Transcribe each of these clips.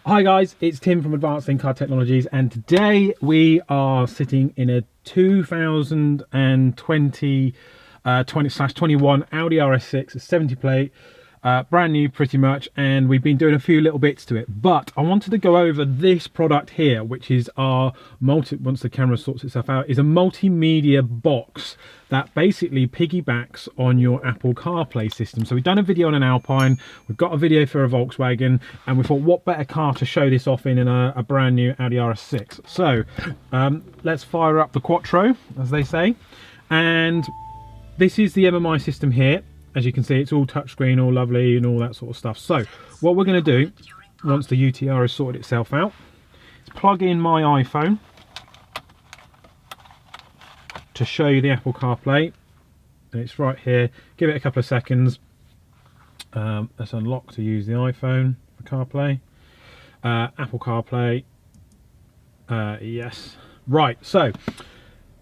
Hi guys, it's Tim from Advanced In-Car Technologies, and today we are sitting in a 2020 20/21 Audi RS6, a 70 plate, brand new pretty much, and we've been doing a few little bits to it. But I wanted to go over this product here, which is our once the camera sorts itself out, is a multimedia box that basically piggybacks on your Apple CarPlay system. So we've done a video on an Alpine, we've got a video for a Volkswagen, and we thought what better car to show this off in a brand new Audi RS6. So let's fire up the Quattro, as they say. And this is the MMI system here. As you can see, it's all touchscreen, all lovely and all that sort of stuff. So what we're going to do, once the UTR has sorted itself out, is plug in my iPhone to show you the Apple CarPlay. And it's right here. Give it a couple of seconds. Let's unlock to use the iPhone for CarPlay. Apple CarPlay. Yes. Right, so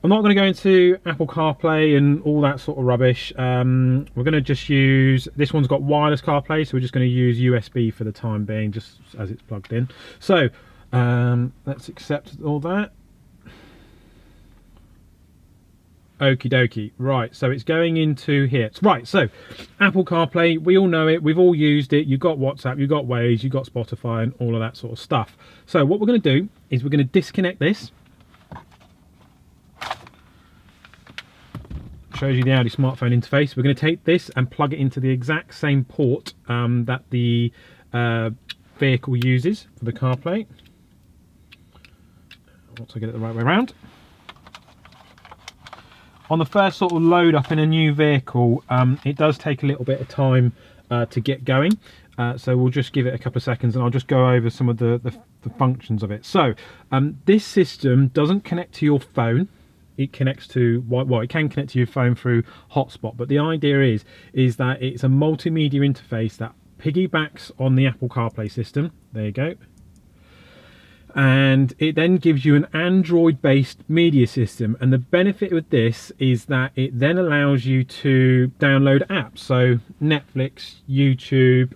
I'm not going to go into Apple CarPlay and all that sort of rubbish. We're going to just use, this one's got wireless CarPlay, so we're just going to use USB for the time being, just as it's plugged in. So let's accept all that. Okie dokie. Right, so it's going into here. Right, so Apple CarPlay, we all know it, we've all used it. You've got WhatsApp, you've got Waze, you've got Spotify and all of that sort of stuff. So what we're going to do is we're going to disconnect this. Shows you the Audi smartphone interface. We're going to take this and plug it into the exact same port that the vehicle uses for the CarPlay. Once I get it the right way around. On the first sort of load up in a new vehicle, it does take a little bit of time to get going. So we'll just give it a couple of seconds and I'll just go over some of the functions of it. So this system doesn't connect to your phone. It connects to, well, it can connect to your phone through hotspot, but the idea is that it's a multimedia interface that piggybacks on the Apple CarPlay system. There you go. And it then gives you an Android-based media system, and the benefit with this is that it then allows you to download apps. So Netflix, YouTube,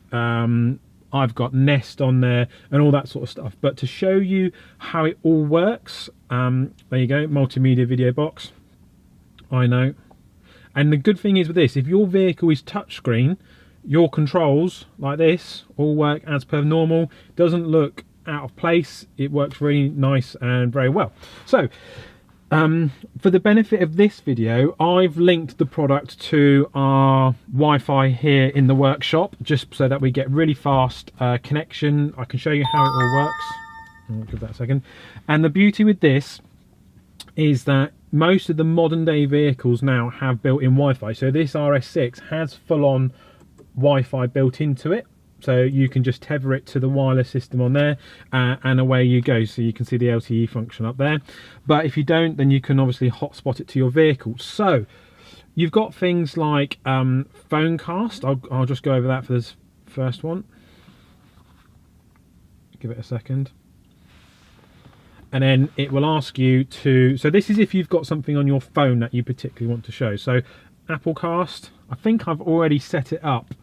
I've got Nest on there and all that sort of stuff. But to show you how it all works, there you go, multimedia video box. I know. And the good thing is with this, if your vehicle is touchscreen, your controls like this all work as per normal. Doesn't look out of place. It works really nice and very well. So for the benefit of this video, I've linked the product to our Wi-Fi here in the workshop, just so that we get really fast connection. I can show you how it all works. I'll give that a second. And the beauty with this is that most of the modern day vehicles now have built-in Wi-Fi. So this RS6 has full-on Wi-Fi built into it. So you can just tether it to the wireless system on there and away you go. So you can see the LTE function up there. But if you don't, then you can obviously hotspot it to your vehicle. So you've got things like Phonecast. I'll just go over that for this first one. Give it a second. And then it will ask you to, so this is if you've got something on your phone that you particularly want to show. So Apple Cast, I think I've already set it up.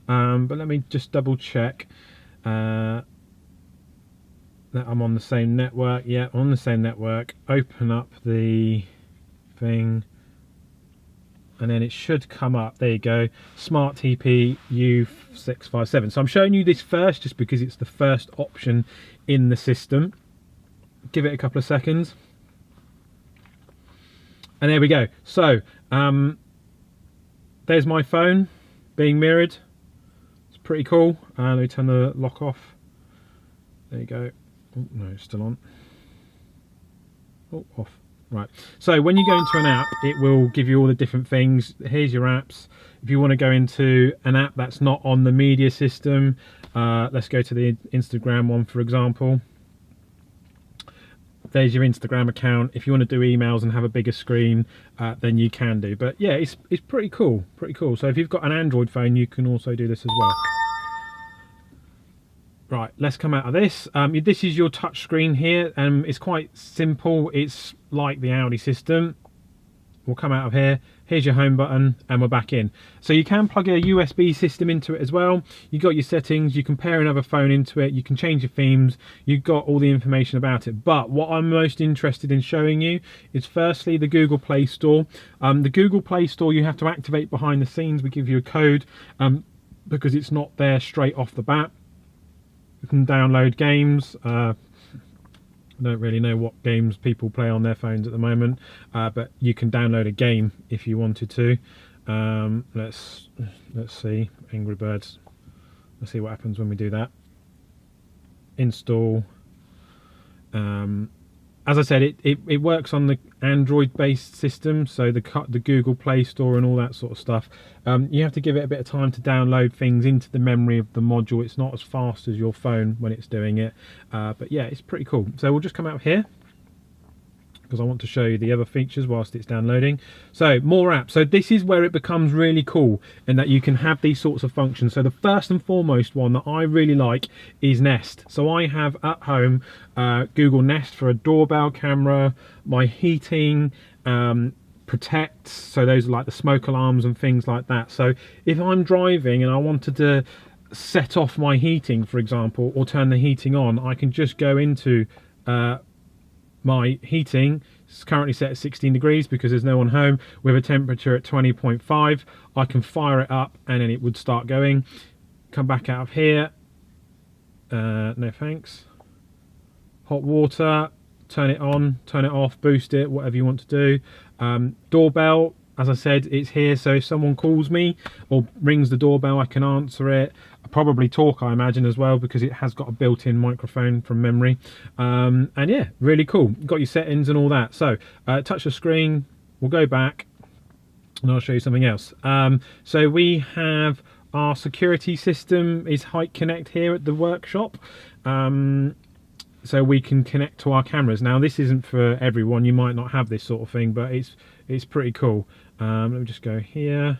But let me just double check that I'm on the same network. Yeah, on the same network. Open up the thing and then it should come up. There you go, Smart TP U657. So I'm showing you this first just because it's the first option in the system. Give it a couple of seconds and there we go. So there's my phone being mirrored. Pretty cool. Let me turn the lock off. There you go. Oh, no, it's still on. Oh, off. Right. So when you go into an app, it will give you all the different things. Here's your apps. If you want to go into an app that's not on the media system, let's go to the Instagram one, for example. There's your Instagram account. If you want to do emails and have a bigger screen, then you can do. But yeah, it's pretty cool. Pretty cool. So if you've got an Android phone, you can also do this as well. Right, let's come out of this. This is your touch screen here. It's quite simple. It's like the Audi system. We'll come out of here. here's your home button, and we're back in. So you can plug a USB system into it as well. You got your settings, you can pair another phone into it, you can change your themes, you've got all the information about it. But what I'm most interested in showing you is firstly the Google Play Store. The Google Play Store you have to activate behind the scenes. We give you a code because it's not there straight off the bat. You can download games. I don't really know what games people play on their phones at the moment, but you can download a game if you wanted to. Let's see, Angry Birds. Let's see what happens when we do that. Install. As I said, it works on the Android-based system, so the Google Play Store and all that sort of stuff. You have to give it a bit of time to download things into the memory of the module. It's not as fast as your phone when it's doing it, but yeah, it's pretty cool. So we'll just come out here, because I want to show you the other features whilst it's downloading. So more apps. So this is where it becomes really cool, in that you can have these sorts of functions. So the first and foremost one that I really like is Nest. So I have at home Google Nest for a doorbell camera, my heating, protects, so those are like the smoke alarms and things like that. So if I'm driving and I wanted to set off my heating, for example, or turn the heating on, I can just go into my heating. It's currently set at 16 degrees because there's no one home, with a temperature at 20.5. I can fire it up and then it would start going. Come back out of here. No thanks. Hot water, turn it on, turn it off, boost it, whatever you want to do. Doorbell, as I said, it's here, so if someone calls me or rings the doorbell, I can answer it. I probably talk, I imagine, as well, because it has got a built-in microphone from memory. And yeah, really cool. You've got your settings and all that. So touch the screen, we'll go back and I'll show you something else. So we have our security system is Height Connect here at the workshop. So we can connect to our cameras. Now this isn't for everyone, you might not have this sort of thing, but it's pretty cool. Let me just go here.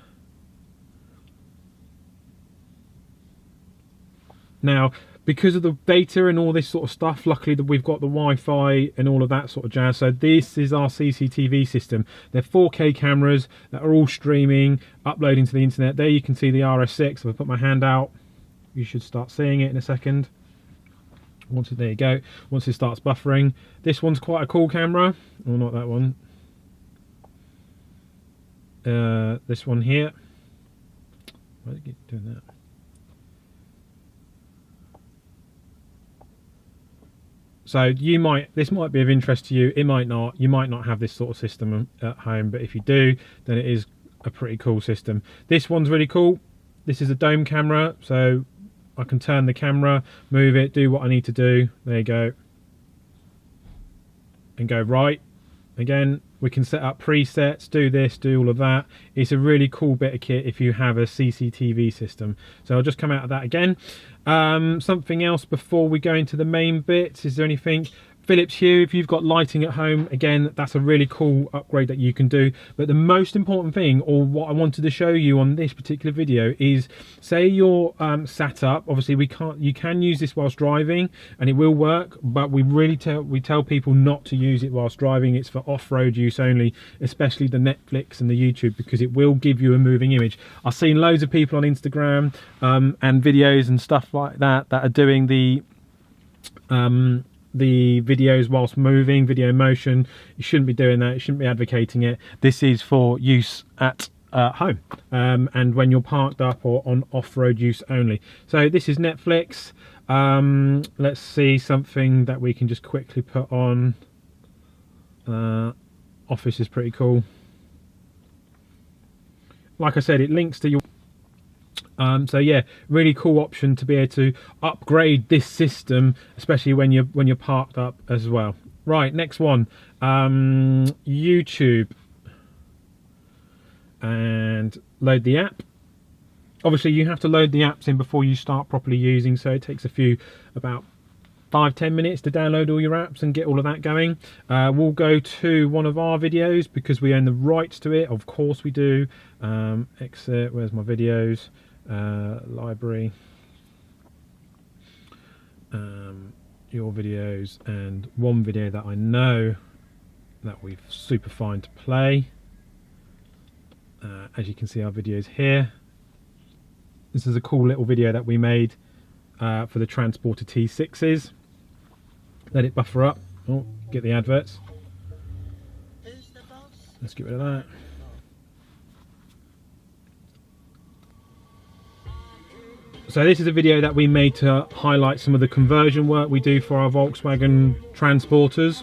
Now, because of the data and all this sort of stuff, luckily that we've got the Wi-Fi and all of that sort of jazz. So this is our CCTV system. They're 4K cameras that are all streaming, uploading to the internet. There you can see the RS6. If I put my hand out, you should start seeing it in a second. There you go. Once it starts buffering, this one's quite a cool camera. Oh, not that one. This one here. Why did it keep doing that? So this might be of interest to you. It might not. You might not have this sort of system at home, but if you do, then it is a pretty cool system. This one's really cool. This is a dome camera, so I can turn the camera, move it, do what I need to do. There you go. And go right. Again, we can set up presets, do this, do all of that. It's a really cool bit of kit if you have a CCTV system. So I'll just come out of that again. Something else before we go into the main bits. Is there anything? Philips Hue, if you've got lighting at home, again, that's a really cool upgrade that you can do. But the most important thing, or what I wanted to show you on this particular video, is say you're sat up. Obviously you can use this whilst driving and it will work, but we tell people not to use it whilst driving. It's for off-road use only, especially the Netflix and the YouTube, because it will give you a moving image. I've seen loads of people on Instagram and videos and stuff like that are doing the videos whilst moving, video motion. You shouldn't be doing that. You shouldn't be advocating it. This is for use at home and when you're parked up or on off-road use only. So this is Netflix. Let's see something that we can just quickly put on. Office is pretty cool. Like I said, it links to your so yeah, really cool option to be able to upgrade this system, especially when you're parked up as well. Right, next one, YouTube, and load the app. Obviously you have to load the apps in before you start properly using, so it takes about 5-10 minutes to download all your apps and get all of that going. We'll go to one of our videos because we own the rights to it. Of course we do. Exit, where's my videos? Library, your videos, and one video that I know that we've super fine to play. as you can see, our videos here. This is a cool little video that we made for the Transporter T6s. Let it buffer up. Oh, get the adverts. Let's get rid of that. So this is a video that we made to highlight some of the conversion work we do for our Volkswagen Transporters.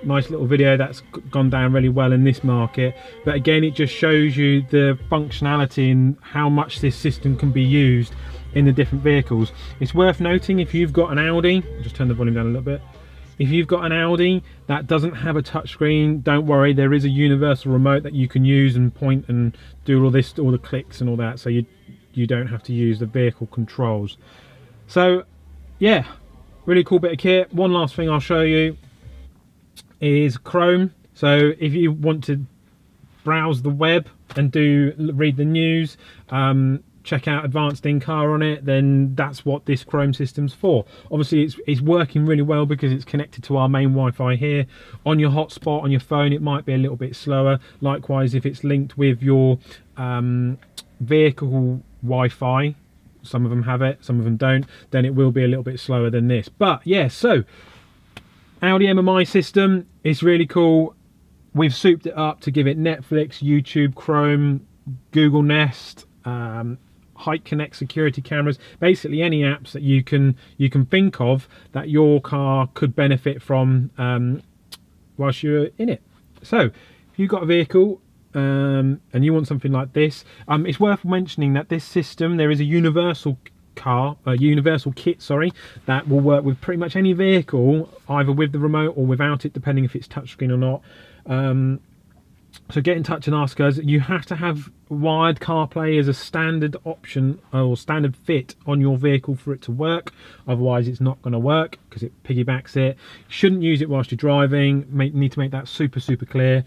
Nice little video that's gone down really well in this market, but again it just shows you the functionality and how much this system can be used in the different vehicles. It's worth noting, if you've got an Audi, I'll just turn the volume down a little bit. If you've got an Audi that doesn't have a touchscreen, don't worry, there is a universal remote that you can use and point and do all this, all the clicks and all that, so you don't have to use the vehicle controls. So yeah, really cool bit of kit. One last thing I'll show you is Chrome. So if you want to browse the web and read the news, check out advanced in-car on it, then that's what this Chrome system's for. Obviously it's working really well because it's connected to our main Wi-Fi here. On your hotspot on your phone it might be a little bit slower. Likewise, if it's linked with your vehicle Wi-Fi, some of them have it, some of them don't, then it will be a little bit slower than this. But yeah, so Audi MMI system is really cool. We've souped it up to give it Netflix, YouTube, Chrome, Google Nest, Height Connect security cameras, basically any apps that you can think of that your car could benefit from whilst you're in it. So if you've got a vehicle and you want something like this, it's worth mentioning that this system, there is a universal kit, sorry, that will work with pretty much any vehicle, either with the remote or without it, depending if it's touchscreen or not. So get in touch and ask us. You have to have wired CarPlay as a standard option or standard fit on your vehicle for it to work. Otherwise it's not going to work because it piggybacks it. Shouldn't use it whilst you're driving. Need to make that super clear.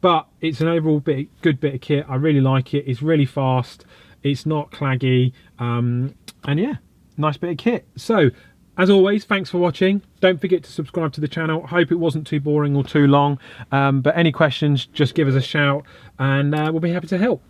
But it's an overall good bit of kit. I really like it. It's really fast. It's not claggy, and yeah, nice bit of kit. So as always, thanks for watching. Don't forget to subscribe to the channel. Hope it wasn't too boring or too long, but any questions, just give us a shout and we'll be happy to help.